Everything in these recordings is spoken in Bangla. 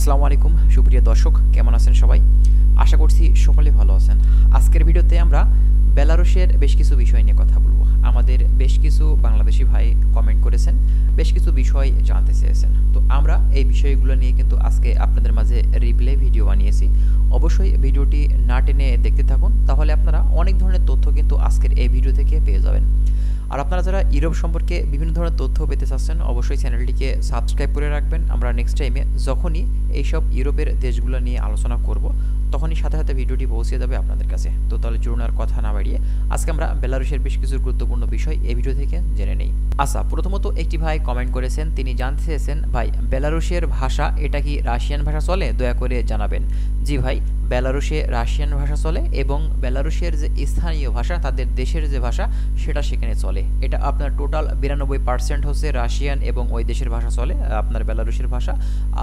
আসসালামু আলাইকুম সুপ্রিয় দর্শক, কেমন আছেন সবাই? আশা করছি সকলে ভালো আছেন। আজকের ভিডিওতে আমরা বেলারুশের বেশ কিছু বিষয় নিয়ে কথা বলবো। আমাদের বেশ কিছু বাংলাদেশি ভাই কমেন্ট করেছেন, বেশ কিছু বিষয় জানতে চেয়েছেন। তো আমরা এই বিষয়গুলো নিয়ে কিন্তু আজকে আপনাদের মাঝে রিপ্লে ভিডিও বানিয়েছি। অবশ্যই ভিডিওটি না টেনে দেখতে থাকুন, তাহলে আপনারা অনেক ধরনের তথ্য কিন্তু আজকের এই ভিডিও থেকে পেয়ে যাবেন। আর আপনারা যারা ইউরোপ সম্পর্কে বিভিন্ন ধরনের তথ্য পেতে চাচ্ছেন, অবশ্যই চ্যানেলটিকে সাবস্ক্রাইব করে রাখবেন। আমরা নেক্সট টাইমে যখনই এইসব ইউরোপের দেশগুলো নিয়ে আলোচনা করব, তখনই সাথে সাথে ভিডিওটি পৌঁছে যাবে আপনাদের কাছে। তো তাহলে চলুন আর কথা না বাড়িয়ে আজকে আমরা বেলারুশের বেশ কিছু গুরুত্বপূর্ণ বিষয় এই ভিডিও থেকে জেনে নেই। আচ্ছা, প্রথমত একটি ভাই কমেন্ট করেছেন, তিনি জানতে চেয়েছেন, ভাই বেলারুশের ভাষা এটা কি রাশিয়ান ভাষা চলে? দয়া করে জানাবেন। জি ভাই, বেলারুশে রাশিয়ান ভাষা চলে এবং বেলারুশের যে স্থানীয় ভাষা, তাদের দেশের যে ভাষা, সেটা সেখানে চলে। এটা আপনার টোটাল 92% হচ্ছে রাশিয়ান এবং ওই দেশের ভাষা চলে, আপনার বেলারুশের ভাষা।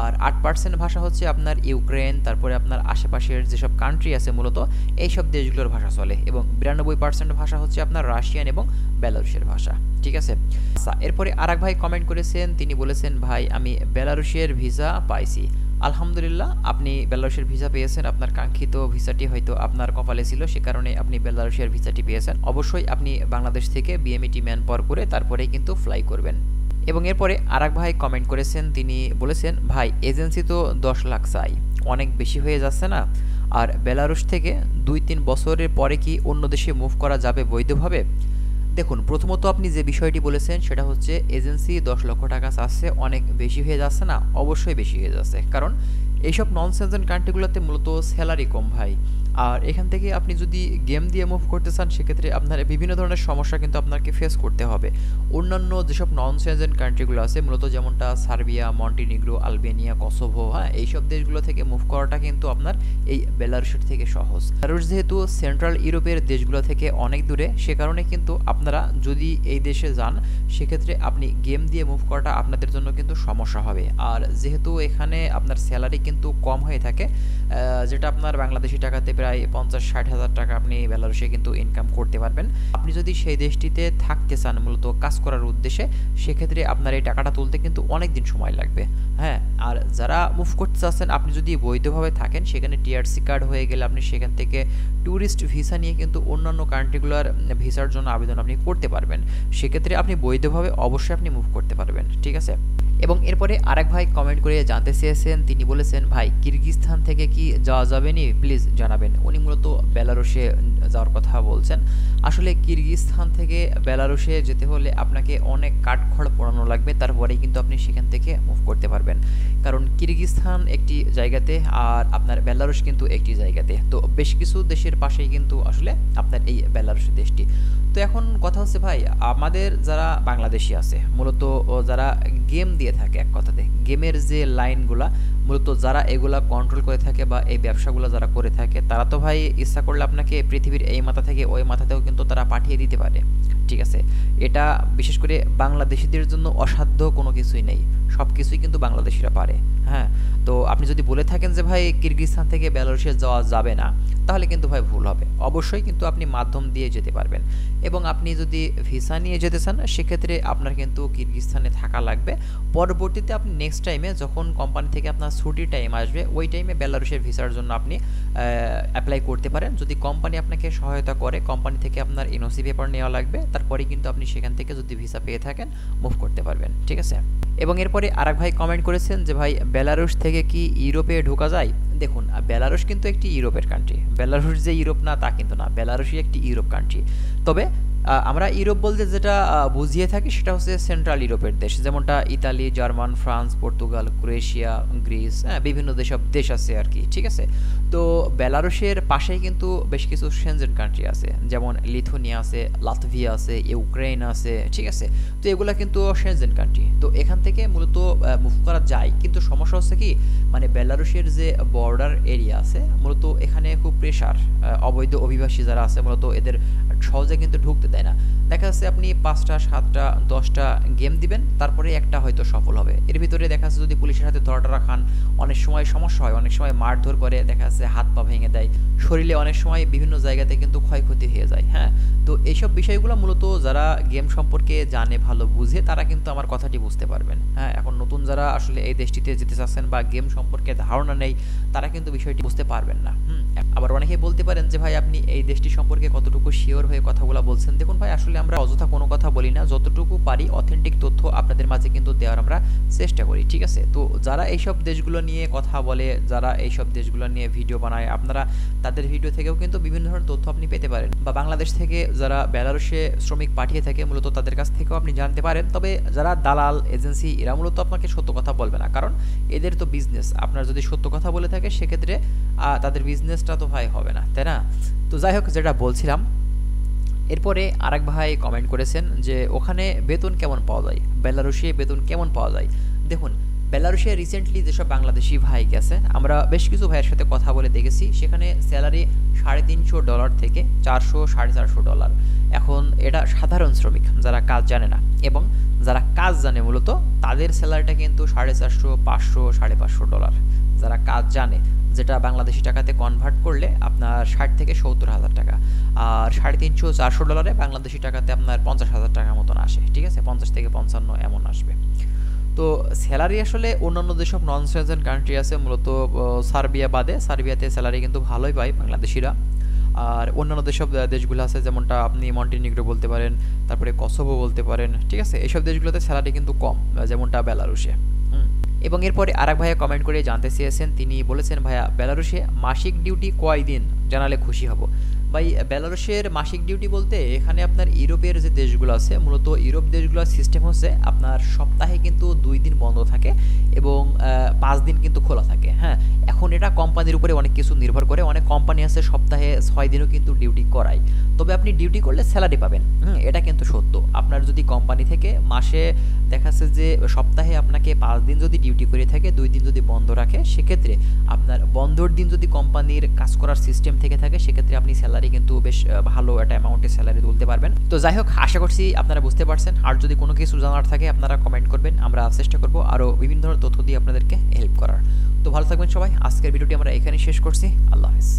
আর 8% ভাষা হচ্ছে আপনার ইউক্রেন, তারপরে আপনার আশেপাশের যেসব কান্ট্রি আছে মূলত এইসব দেশগুলোর ভাষা চলে, এবং 92% ভাষা হচ্ছে আপনার রাশিয়ান এবং বেলারুশের ভাষা। ঠিক আছে। আচ্ছা, এরপরে আরেক ভাই কমেন্ট করেছেন, তিনি বলেছেন, ভাই আমি বেলারুশের ভিসা পাইছি। আলহামদুলিল্লাহ, আপনি বেলারুশের ভিসা পেয়েছেন। আপনার কাঙ্ক্ষিত ভিসাটি হয়তো আপনার কপালে ছিল, সে কারণে আপনি বেলারুশের ভিসাটি পেয়েছেন। অবশ্যই আপনি বাংলাদেশ থেকে বিএমইটি ম্যান পাওয়ার করে তারপরেই কিন্তু ফ্লাই করবেন। এবং এরপরে আরেক ভাই কমেন্ট করেছেন, তিনি বলেছেন, ভাই এজেন্সি তো 10 লাখ চাই, অনেক বেশি হয়ে যাচ্ছে না? আর বেলারুশ থেকে 2-3 বছরের পরে কি অন্য দেশে মুভ করা যাবে বৈধভাবে? দেখুন, প্রথমত আপনি যে বিষয়টি বলেছেন সেটা হচ্ছে এজেন্সি 10 লক্ষ টাকা চাচ্ছে, অনেক বেশি হয়ে যাচ্ছে না? অবশ্যই বেশি হয়ে যাচ্ছে, কারণ এইসব নন সেনজেন কান্ট্রিগুলোতে মূলত স্যালারি কম ভাই। আর এখান থেকে আপনি যদি গেম দিয়ে মুভ করতে চান, সেক্ষেত্রে আপনার বিভিন্ন ধরনের সমস্যা কিন্তু আপনাকে ফেস করতে হবে। অন্যান্য যেসব নন সেনজেন কান্ট্রিগুলো আছে মূলত, যেমনটা সার্বিয়া, মন্টিনিগ্রো, আলবেনিয়া, কসোভো, হ্যাঁ, এইসব দেশগুলো থেকে মুভ করাটা কিন্তু আপনার এই বেলারুশের থেকে সহজ। বেলারুশ যেহেতু সেন্ট্রাল ইউরোপের দেশগুলো থেকে অনেক দূরে, সে কারণে কিন্তু আপনারা যদি এই দেশে যান, সেক্ষেত্রে আপনি গেম দিয়ে মুভ করাটা আপনাদের জন্য কিন্তু সমস্যা হবে। আর যেহেতু এখানে আপনার স্যালারি কিন্তু কম হয়ে থাকে, যেটা আপনার বাংলাদেশি টাকাতে প্রায় 50-60 হাজার টাকা আপনি বেলারুশে কিন্তু ইনকাম করতে পারবেন। আপনি যদি সেই দেশটিতে থাকতে চান মূলত কাজ করার উদ্দেশ্যে, সেক্ষেত্রে আপনার এই টাকাটা তুলতে কিন্তু অনেক দিন সময় লাগবে। হ্যাঁ, আর যারা মুভ করতে চাচ্ছেন, আপনি যদি বৈধভাবে থাকেন, সেখানে টিআরসি কার্ড হয়ে গেলে আপনি সেখান থেকে ট্যুরিস্ট ভিসা নিয়ে কিন্তু অন্যান্য কান্ট্রিগুলোর ভিসার জন্য আবেদন আপনি করতে পারবেন। সেক্ষেত্রে আপনি বৈধভাবে অবশ্যই আপনি মুভ করতে পারবেন। ঠিক আছে। এবং এরপরে আরেক ভাই কমেন্ট করে জানতে চেয়েছেন, তিনি বলেছেন, ভাই কিরগিজস্তান থেকে কি যাওয়া যাবে নি? প্লিজ জানাবেন। উনি মূলত বেলারুশে যাওয়ার কথা বলছেন। আসলে কিরগিজস্তান থেকে বেলারুশে যেতে হলে আপনাকে অনেক কাঠখড় পোড়ানো লাগবে, তারপরেই কিন্তু আপনি সেখান থেকে মুভ করতে পারবেন। কারণ কিরগিজস্তান একটি জায়গাতে আর আপনার বেলারুশ কিন্তু একটি জায়গাতে, তো বেশ কিছু দেশের পাশেই কিন্তু আসলে আপনার এই বেলারুশ দেশটি। তো এখন কথা হচ্ছে, ভাই আমাদের যারা বাংলাদেশি আছে মূলত, যারা গেম দিয়ে থাকে, এক কথাতে গেমের যে লাইনগুলা মূলত যারা এগুলা কন্ট্রোল করে থাকে বা এই ব্যবসাগুলো যারা করে থাকে, তারা তো ভাই ইচ্ছা করলে আপনাকে পৃথিবীর এই মাথা থেকে ওই মাথাতেও কিন্তু তারা পাঠিয়ে দিতে পারে। ঠিক আছে। এটা বিশেষ করে বাংলাদেশিদের জন্য অসাধ্য কোনো কিছুই নেই, সব কিছুই কিন্তু বাংলাদেশিরা পারে। হ্যাঁ, তো আপনি যদি বলে থাকেন যে ভাই কিরগিজস্তান থেকে বেলারুশে যাওয়া যাবে না, তাহলে কিন্তু ভাই ভুল হবে। অবশ্যই কিন্তু আপনি মাধ্যম দিয়ে যেতে পারবেন। এবং আপনি যদি ভিসা নিয়ে যেতে চান, সেক্ষেত্রে আপনার কিন্তু কিরগিজস্তানে থাকা লাগবে। পরবর্তীতে আপনি নেক্সট টাইমে যখন কোম্পানি থেকে আপনার ছুটির টাইম আসবে, ওই টাইমে বেলারুশের ভিসার জন্য আপনি অ্যাপ্লাই করতে পারেন। যদি কোম্পানি আপনাকে সহায়তা করে, কোম্পানি থেকে আপনার এনওসি পেপার নেওয়া লাগবে, তারপরে কিন্তু আপনি সেখান থেকে যদি ভিসা পেয়ে থাকেন মুভ করতে পারবেন। ঠিক আছে। এবং এরপরে আরেক ভাই কমেন্ট করেছেন যে, ভাই বেলারুশ থেকে কি ইউরোপে ঢোকা যায়? দেখুন, বেলারুশ কিন্তু একটি ইউরোপের কান্ট্রি। বেলারুশ যে ইউরোপ না তা কিন্তু না, বেলারুশই একটি ইউরোপ কান্ট্রি। তবে আমরা ইউরোপ বলতে যেটা বুঝিয়ে থাকি সেটা হচ্ছে সেন্ট্রাল ইউরোপের দেশ, যেমনটা Italy, German, France, Portugal, Croatia, Greece, হ্যাঁ, বিভিন্ন যেসব দেশ আছে আর কি। ঠিক আছে। তো বেলারুশের পাশেই কিন্তু বেশ কিছু সেনজেন কান্ট্রি আছে, যেমন লিথুনিয়া আছে, লাতভিয়া আছে, ইউক্রেন আছে। ঠিক আছে। তো এগুলা কিন্তু সেনজেন কান্ট্রি। তো এখান থেকে মূলত মুভ করা যায়, কিন্তু সমস্যা হচ্ছে কি, মানে বেলারুশের যে বর্ডার এরিয়া আছে মূলত এখানে খুব প্রেশার, অবৈধ অভিবাসী যারা আছে মূলত এদের সহজে কিন্তু ঢুকতে দেয় না। দেখা যাচ্ছে আপনি 5টা 7টা 10টা গেম দিবেন, তারপরে একটা হয়তো সফল হবে। এর ভিতরে দেখা যাচ্ছে যদি পুলিশের হাতে ধরা খান, অনেক সময় সমস্যা হয়, অনেক সময় মারধর করে, দেখা যাচ্ছে হাত পা ভেঙে দেয়, শরীরে অনেক সময় বিভিন্ন জায়গাতে কিন্তু ক্ষয়ক্ষতি হয়ে যায়। হ্যাঁ, তো এইসব বিষয়গুলো মূলত যারা গেম সম্পর্কে জানে, ভালো বুঝে, তারা কিন্তু আমার কথাটি বুঝতে পারবেন। হ্যাঁ, এখন নতুন যারা আসলে এই দেশটিতে যেতে চাচ্ছেন বা গেম সম্পর্কে ধারণা নেই, তারা কিন্তু বিষয়টি বুঝতে পারবেন না। আবার অনেকেই বলতে পারেন যে ভাই আপনি এই দেশটি সম্পর্কে কতটুকু শিওর হয়ে কথাগুলো বলছেন। দেখুন ভাই, আসলে আমরা অযথা কোনো কথা বলি না, যতটুকু পারি অথেন্টিক তথ্য আপনাদের মাঝে কিন্তু দেওয়ার আমরা চেষ্টা করি, ঠিক আছে? তো যারা এইসব দেশগুলো নিয়ে কথা বলে, যারা এইসব দেশগুলো নিয়ে ভিডিও বানায়, আপনারা তাদের ভিডিও থেকেও কিন্তু বিভিন্ন ধরনের তথ্য আপনি পেতে পারেন, বা বাংলাদেশ থেকে যারা বেলারুশে শ্রমিক পাঠিয়ে থাকে মূলত তাদের কাছ থেকেও আপনি জানতে পারেন। তবে যারা দালাল এজেন্সি, এরা মূলত আপনাকে সত্য কথা বলবে না, কারণ এদের তো বিজনেস। আপনার যদি সত্য কথা বলে থাকে সেক্ষেত্রে তাদের বিজনেসটা তো ভাই হবে না, তাই না? তো যাই হোক, যেটা বলছিলাম, এরপরে আরেক ভাই কমেন্ট করেছেন যে ওখানে বেতন কেমন পাওয়া যায়, বেলারুশে বেতন কেমন পাওয়া যায়। দেখুন, বেলারুশে রিসেন্টলি যেসব বাংলাদেশি ভাই গেছে, আমরা বেশ কিছু ভাইয়ের সাথে কথা বলে দেখেছি, সেখানে স্যালারি $350 থেকে $400-450। এখন এটা সাধারণ শ্রমিক যারা কাজ জানে না, এবং যারা কাজ জানে মূলত তাদের স্যালারিটা কিন্তু $450, $500, $550। যারা কাজ জানে, যেটা বাংলাদেশি টাকাতে কনভার্ট করলে আপনার 60 থেকে 70 হাজার টাকা, আর $350-400 বাংলাদেশি টাকাতে আপনার 50 হাজার টাকার মতন আসে, ঠিক আছে? 50 থেকে 55 এমন আসবে। তো স্যালারি আসলে অন্যান্য যেসব নন সিটিজেন কান্ট্রি আছে, মূলত সার্বিয়া বাদে, সার্বিয়াতে স্যালারি কিন্তু ভালোই পায় বাংলাদেশিরা। আর অন্যান্য যেসব দেশগুলো আছে, যেমনটা আপনি মন্টিনিগ্রো বলতে পারেন, তারপরে কসোভো বলতে পারেন, ঠিক আছে? এইসব দেশগুলোতে স্যালারি কিন্তু কম, যেমনটা বেলারুশে। এবং এরপরে আরেক ভাইয়া কমেন্ট করে জানতে চেয়েছেন, তিনি বলেছেন ভাইয়া বেলারুশে মাসিক ডিউটি কয় দিন জানালে খুশি হব। ভাই, বেলারুশের মাসিক ডিউটি বলতে এখানে আপনার ইউরোপের যে দেশগুলো আছে, মূলত ইউরোপ দেশগুলোর সিস্টেম হচ্ছে আপনার সপ্তাহে কিন্তু 2 দিন বন্ধ থাকে এবং 5 দিন কিন্তু খোলা থাকে। হ্যাঁ, এখন এটা কোম্পানির উপরে অনেক কিছু নির্ভর করে। অনেক কোম্পানি আছে সপ্তাহে 6 দিনও কিন্তু ডিউটি করায়, তবে আপনি ডিউটি করলে স্যালারি পাবেন। এটা কিন্তু সত্য। আপনার যদি কোম্পানি থেকে মাসে দেখাচ্ছে যে সপ্তাহে আপনাকে 5 দিন যদি ডিউটি করে থাকে, 2 দিন যদি বন্ধ রাখে, সেক্ষেত্রে আপনার বন্ধর দিন যদি কোম্পানির কাজ করার সিস্টেম থেকে থাকে, সেক্ষেত্রে আপনি স্যালারি কিন্তু বেশ ভালো একটা অ্যামাউন্টের স্যালারি তুলতে পারবেন। তো যাই হোক, আশা করছি আপনারা বুঝতে পারছেন। আর যদি কোনো কিছু জানার থাকে আপনারা কমেন্ট করবেন, আমরা চেষ্টা করব আরও বিভিন্ন ধরনের তথ্য দিয়ে আপনাদেরকে হেল্প করার। তো ভালো থাকবেন সবাই। আজকের ভিডিওটি আমরা এখানেই শেষ করছি। আল্লাহ হাফেজ।